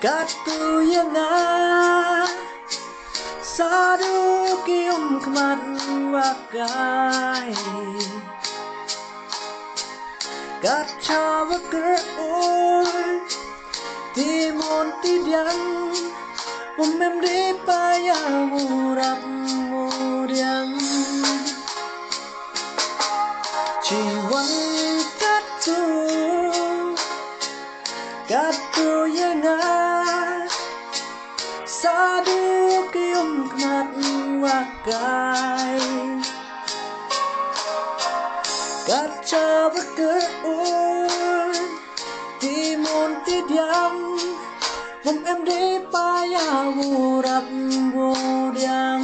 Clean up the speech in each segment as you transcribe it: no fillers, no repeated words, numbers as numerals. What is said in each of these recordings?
Katu yang sadu ki umkhmat wakai Kacha waker oi Timon tidiang Umem di payah murap muriang Ciwang Katu yang sadu ki umkhmat wakai Kacha waker oi Timon tidiang Mum em đi payah murap muriang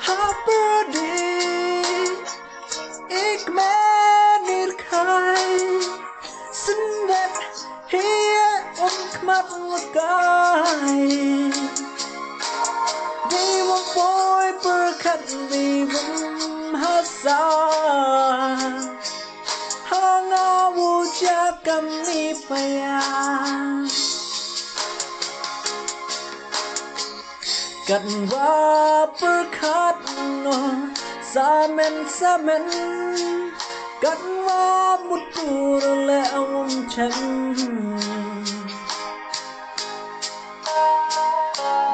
Haperdi ik menir kai Sendet hiya umkhmat wakai Di mong boy perkat di mum hasa kami payah Katwa perkat no Samen Katwa mutur leong chen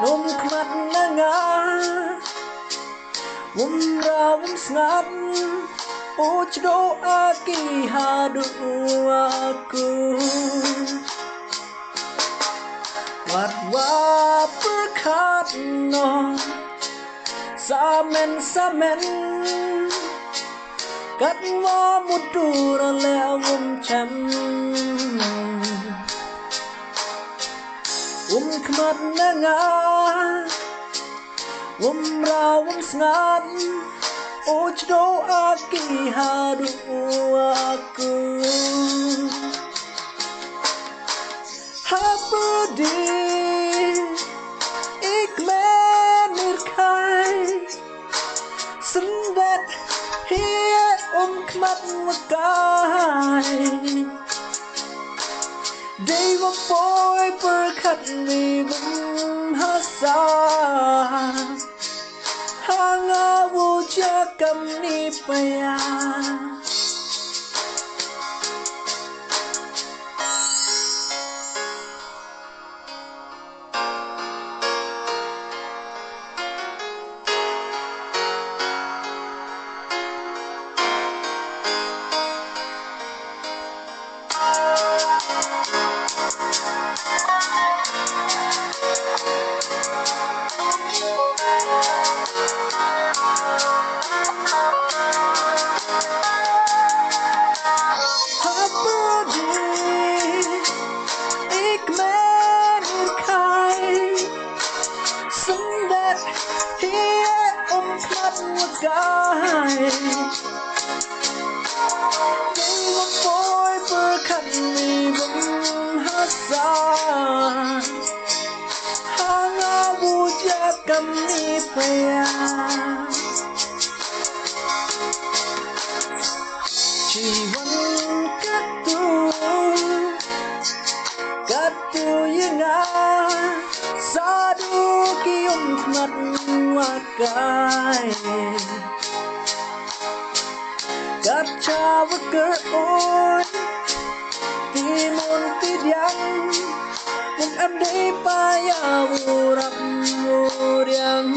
Umkhmat nanga Umra sngat Ujdo aki hadu aku Watwa perkat no Samen Katwa mudur leong cem Umkhmat nanga Umra sngat Ujdo aki hadu aku Haperdi ik menir kai Sendet hiya umkhmat wakai Dewa boy perkat ni bum hasa Hanga wujud kami payah Boy berkat ni berhasar Hanga wujud kami payah Ciwan Katu yang sadu ki umkhmat wakai Kacha waker oi Timon tidiang Mum em di payah murap muriang